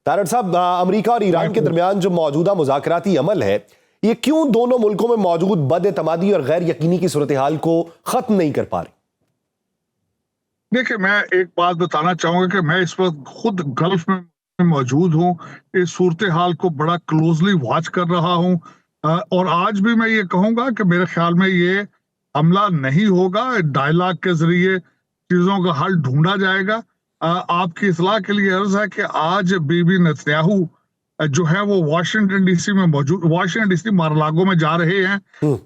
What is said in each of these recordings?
तारड़ साहब, अमेरिका और ईरान के दरमियान जो मौजूदा मुज़ाकराती अमल है, ये क्यों दोनों मुल्कों में मौजूद बदएतमादी और गैर यकीनी की सूरत हाल को खत्म नहीं कर पा रही? देखिए, मैं एक बात बताना चाहूंगा कि मैं इस वक्त खुद गल्फ में मौजूद हूँ। इस सूरत हाल को बड़ा क्लोजली वॉच कर रहा हूँ। और आज भी मैं ये कहूंगा कि मेरे ख्याल में ये हमला नहीं होगा। डायलॉग के जरिए चीजों का हल ढूंढा जाएगा। आपकी इत्तला के लिए अर्ज है कि आज बीबी नेतन्याहू जो है वो वाशिंगटन डीसी में मौजूद, वाशिंगटन डीसी मार-अ-लागो में जा रहे हैं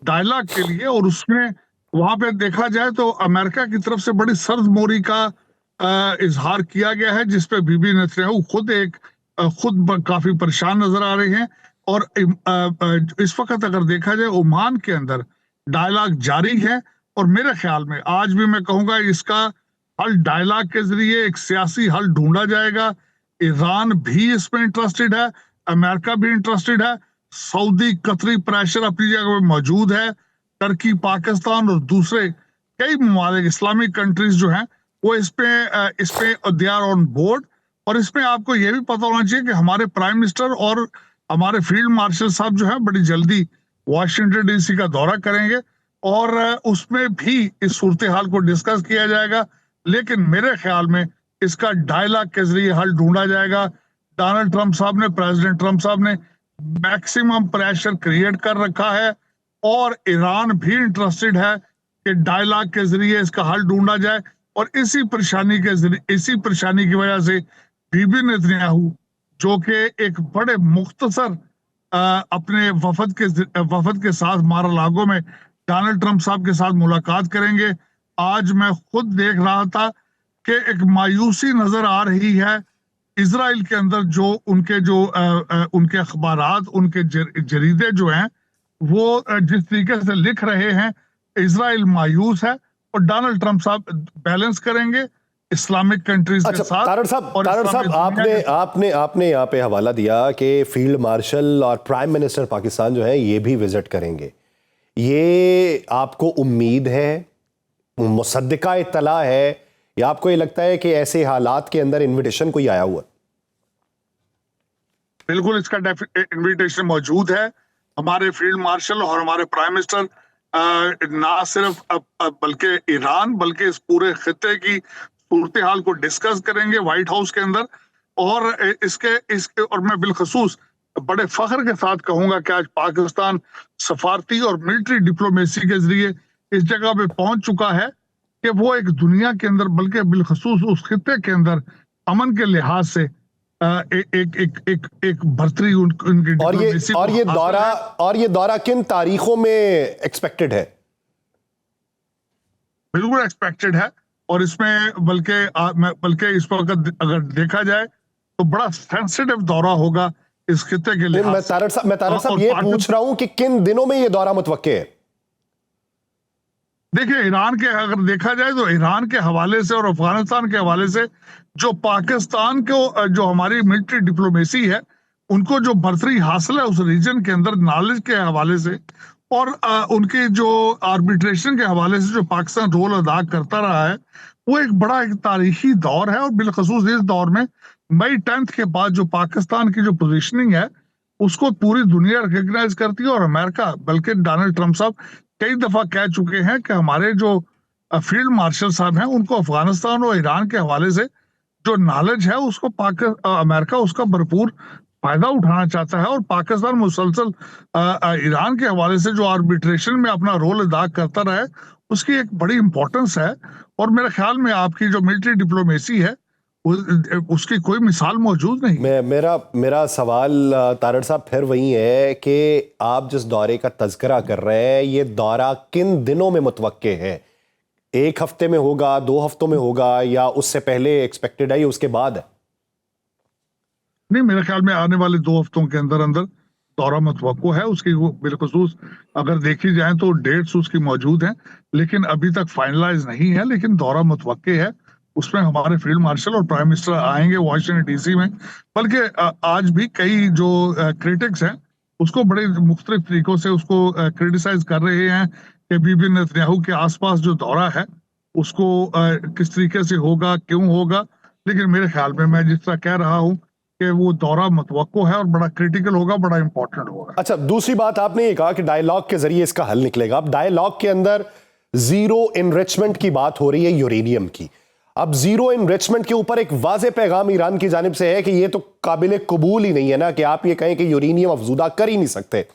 डायलॉग के लिए। और उसमें वहां पे देखा जाए तो अमेरिका की तरफ से बड़ी सर्द मोरी का इजहार किया गया है, जिसपे बीबी नेतन्याहू खुद काफी परेशान नजर आ रहे हैं। और इस वक्त अगर देखा जाए ओमान के अंदर डायलॉग जारी है। और मेरे ख्याल में आज भी मैं कहूंगा इसका हल डायलॉग के जरिए एक सियासी हल ढूंढा जाएगा। ईरान भी इसमें इंटरेस्टेड है, अमेरिका भी इंटरेस्टेड है, सऊदी कतरी प्रेशर अपनी जगह पे मौजूद है, टर्की, पाकिस्तान और दूसरे कई ममालिक इस्लामिक कंट्रीज जो हैं वो इस पे दे आर ऑन बोर्ड। और इसमें आपको ये भी पता होना चाहिए कि हमारे प्राइम मिनिस्टर और हमारे फील्ड मार्शल साहब जो है बड़ी जल्दी वाशिंगटन डीसी का दौरा करेंगे और उसमें भी इस सूरत हाल को डिस्कस किया जाएगा। लेकिन मेरे ख्याल में इसका डायलॉग के जरिए हल ढूंढा जाएगा। डोनाल्ड ट्रंप साहब ने, प्रेसिडेंट ट्रंप साहब ने मैक्सिमम प्रेशर क्रिएट कर रखा है और ईरान भी इंटरेस्टेड है कि डायलॉग के जरिए इसका हल ढूंढा जाए। और इसी परेशानी की वजह से बीबी नेतन्याहू जो कि एक बड़े मुख्तसर अपने वफद के साथ मार-अ-लागो में डोनाल्ड ट्रंप साहब के साथ मुलाकात करेंगे। आज मैं खुद देख रहा था कि एक मायूसी नजर आ रही है इजराइल के अंदर। जो उनके अखबारात, उनके जरीदे जो हैं वो जिस तरीके से लिख रहे हैं, इजराइल मायूस है और डोनाल्ड ट्रंप साहब बैलेंस करेंगे इस्लामिक कंट्रीज के साथ। तारड़ साहब, आपने यहाँ पे हवाला दिया कि फील्ड मार्शल और प्राइम मिनिस्टर पाकिस्तान जो है ये भी विजिट करेंगे। ये आपको उम्मीद है, मुसद्दिका इत्तला है, या आपको ये लगता है कि ऐसे हालात के अंदर इन्विटेशन कोई आया हुआ? बिल्कुल, इसका इन्विटेशन मौजूद है। हमारे फील्ड मार्शल और हमारे प्राइम मिनिस्टर ना सिर्फ बल्कि ईरान बल्कि इस पूरे खित्ते की सूरत हाल को डिस्कस करेंगे व्हाइट हाउस के अंदर। और इसके और मैं बिलखसूस बड़े फख्र के साथ कहूंगा कि आज पाकिस्तान सफारती और मिलिट्री डिप्लोमेसी के जरिए इस जगह पे पहुंच चुका है कि वो एक दुनिया के अंदर बल्कि बिलखसूस उस खित्ते के अंदर अमन के लिहाज से एक भर्तरी उनकी डिप्लोमेसी। और ये दौरा किन तारीखों में एक्सपेक्टेड है? बिल्कुल एक्सपेक्टेड है। और इसमें बल्कि इस वक्त अगर देखा जाए तो बड़ा सेंसिटिव दौरा होगा इस खित्ते के लिए। मैं तारड़ साहब ये पूछ रहा हूं कि किन दिनों में ये दौरा मुतवक्के है? देखिए, ईरान के अगर देखा जाए तो ईरान के हवाले से और अफगानिस्तान के हवाले से जो पाकिस्तान को जो हमारी मिलिट्री डिप्लोमेसी है उनको जो बर्तरी हासिल है उस रीजन के अंदर नॉलेज के हवाले से और उनके जो आर्बिट्रेशन के हवाले से जो पाकिस्तान रोल अदा करता रहा है, वो एक बड़ा एक तारीखी दौर है। और बिलखसूस इस दौर में मई 10 के बाद जो पाकिस्तान की जो पोजीशनिंग है उसको पूरी दुनिया रिकॉग्नाइज करती है। और अमेरिका बल्कि डोनाल्ड ट्रंप साहब कई दफा कह चुके हैं कि हमारे जो फील्ड मार्शल साहब हैं उनको अफगानिस्तान और ईरान के हवाले से जो नॉलेज है उसको अमेरिका उसका भरपूर फायदा उठाना चाहता है। और पाकिस्तान मुसलसल ईरान के हवाले से जो आर्बिट्रेशन में अपना रोल अदा करता रहा है उसकी एक बड़ी इंपॉर्टेंस है। और मेरे ख्याल में आपकी जो मिलिट्री डिप्लोमेसी है उसकी कोई मिसाल मौजूद नहीं। मेरा सवाल तारड़ साहब फिर वही है कि आप जिस दौरे का तज़किरा कर रहे हैं ये दौरा किन दिनों में मुतवक्के है? एक हफ्ते में होगा, 2 हफ्तों में होगा, या उससे पहले एक्सपेक्टेड है, उसके बाद है? नहीं, मेरे ख्याल में आने वाले 2 हफ्तों के अंदर अंदर दौरा मुतवक्को है। उसकी बिलखसूस अगर देखी जाए तो डेट्स उसकी मौजूद हैं लेकिन अभी तक फाइनलाइज नहीं है। लेकिन दौरा मुतवक्के है, उसमें हमारे फील्ड मार्शल और प्राइम मिनिस्टर आएंगे वाशिंगटन डीसी में। बल्कि आज भी कई जो क्रिटिक्स हैं उसको बड़े मुख्तलिफ तरीकों से उसको क्रिटिसाइज कर रहे हैं कि बीबी नेतन्याहू के आसपास जो दौरा है उसको किस तरीके से होगा, क्यों होगा। लेकिन मेरे ख्याल में मैं जिस तरह कह रहा हूँ कि वो दौरा मुतवक्को है और बड़ा क्रिटिकल होगा, बड़ा इंपॉर्टेंट होगा। अच्छा, दूसरी बात आपने ये कहा कि डायलॉग के जरिए इसका हल निकलेगा। अब डायलॉग के अंदर जीरो इनरिचमेंट की बात हो रही है यूरेनियम की। अब जीरो इनरिचमेंट के ऊपर एक वाज़ेह पैगाम ईरान की जानिब से है कि ये तो काबिल कबूल ही नहीं है ना कि आप ये कहें कि यूरेनियम अफजूदा कर ही नहीं सकते।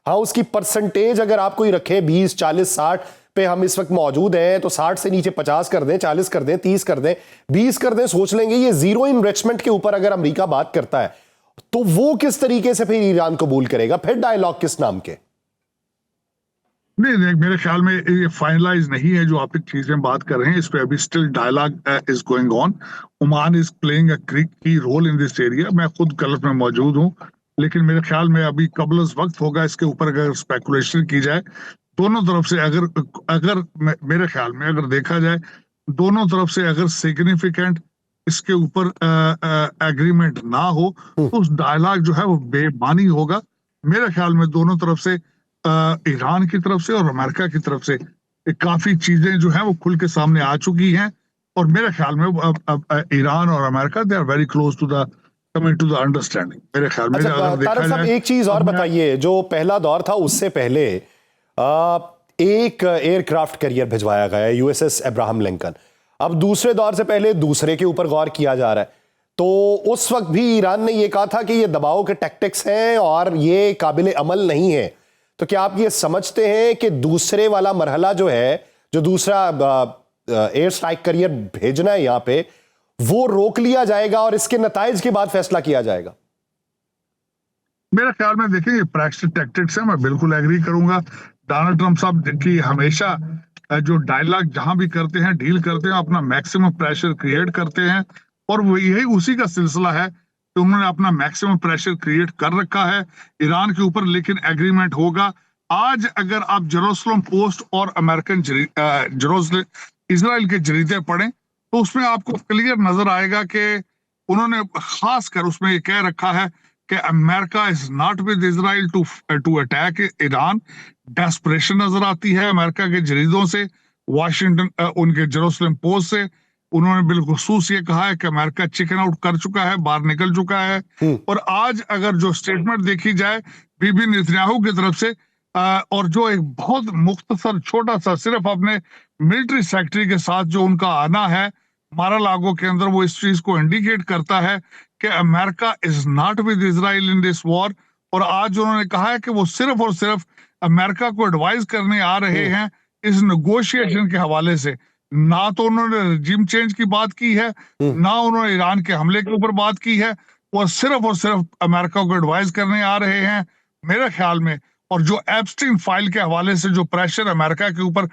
हाँ, उसकी परसेंटेज अगर आप कोई रखे 20, 40, 60 पे हम इस वक्त मौजूद हैं, तो 60 से नीचे 50 कर दें, 40 कर दें, 30 कर दें, 20 कर दें, सोच लेंगे। ये जीरो इनरिचमेंट के ऊपर अगर अमेरिका बात करता है तो वो किस तरीके से फिर ईरान कबूल करेगा? फिर डायलॉग किस नाम के? नहीं, मेरे ख्याल में ये फाइनलाइज नहीं है जो आप चीजें बात कर रहे हैं। इस पे अभी still dialogue is going on. Oman is playing a key role in this area. मैं खुद गल्फ में मौजूद हूँ, लेकिन मेरे ख्याल में अभी कबल वक्त होगा इसके ऊपर अगर स्पेकुलेशन की जाए। दोनों तरफ से अगर मेरे ख्याल में अगर देखा जाए, दोनों तरफ से अगर सिग्निफिकेंट इसके ऊपर एग्रीमेंट ना हो तो उस डायलॉग जो है वो बेमानी होगा। मेरे ख्याल में दोनों तरफ से, ईरान की तरफ से और अमेरिका की तरफ से, काफी चीजें जो है वो खुल के सामने आ चुकी हैं। और मेरे ख्याल में ईरान और America they are very close to the coming to the understanding. मेरे ख्याल में अच्छा, तारक साहब, एक चीज और बताइए। जो पहला दौर था उससे पहले एक एयरक्राफ्ट कैरियर भिजवाया गया है, यूएसएस अब्राहम लिंकन। अब दूसरे दौर से पहले दूसरे के ऊपर गौर किया जा रहा है। तो उस वक्त भी ईरान ने यह कहा था कि ये दबाव के टैक्टिक्स हैं और ये काबिल अमल नहीं है। तो क्या आप ये समझते हैं कि दूसरे वाला मरहला जो है, जो दूसरा एयर स्ट्राइक कैरियर भेजना है यहां पे, वो रोक लिया जाएगा और इसके नताइज के बाद फैसला किया जाएगा? मेरे ख्याल में देखिए, ये प्रैक्टिस टैक्टिक्स है, मैं बिल्कुल एग्री करूंगा। डोनाल्ड ट्रंप साहब की हमेशा जो डायलॉग जहां भी करते हैं, डील करते हैं, अपना मैक्सिमम प्रेशर क्रिएट करते हैं। और वो यही उसी का सिलसिला है कि उन्होंने अपना मैक्सिमम प्रेशर क्रिएट कर रखा है ईरान के ऊपर, लेकिन एग्रीमेंट होगा। आज अगर आप जेरूसलम पोस्ट और अमेरिकन इजराइल के जरीदे पढ़ें तो उसमें आपको क्लियर नजर आएगा कि उन्होंने खासकर उसमें ये कह रखा है कि America is not with Israel to attack Iran. Desperation नजर आती है अमेरिका के जरीदों से, वाशिंगटन उनके जेरूसलम पोस्ट से। उन्होंने बिलखुसूस ये कहा है कि अमेरिका चिकन आउट कर चुका है, बाहर निकल चुका है। और आज अगर जो स्टेटमेंट देखी जाए बीबी नेतन्याहू की तरफ से, और जो एक बहुत मुख्तसर छोटा सा सिर्फ अपने मिलिट्री सेक्रेटरी के साथ जो उनका आना है मारा-लागो के अंदर, वो इस चीज को इंडिकेट करता है कि America is not with Israel in this war. और आज उन्होंने कहा है कि वो सिर्फ और सिर्फ अमेरिका को एडवाइस करने आ रहे हैं इस नेगोशिएशन के हवाले से। ना तो उन्होंने रजीम चेंज की बात की है, ना उन्होंने ईरान के हमले के ऊपर बात की है। वो सिर्फ और सिर्फ अमेरिका को एडवाइस करने आ रहे हैं मेरे ख्याल में। और जो एप्स्टीन फाइल के हवाले से जो प्रेशर अमेरिका के ऊपर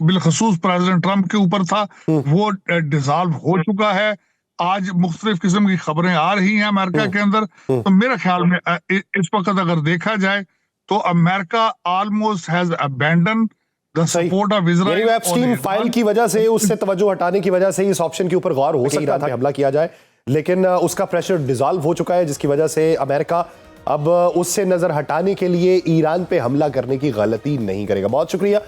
बिलखसूस प्रेसिडेंट ट्रंप के ऊपर था, वो डिसॉल्व हो चुका है। आज मुख्तलिफ किस्म की खबरें आ रही हैं अमेरिका के अंदर। तो मेरे ख्याल में इस वक्त अगर देखा जाए तो America almost has abandon the support of Israel. Epstein file की वजह से, उससे तवज्जो हटाने की वजह से इस ऑप्शन के ऊपर गौर हो सकता था कि हमला किया जाए, लेकिन उसका प्रेशर डिसॉल्व हो चुका है, जिसकी वजह से अमेरिका अब उससे नजर हटाने के लिए ईरान पे हमला करने की गलती नहीं करेगा। बहुत शुक्रिया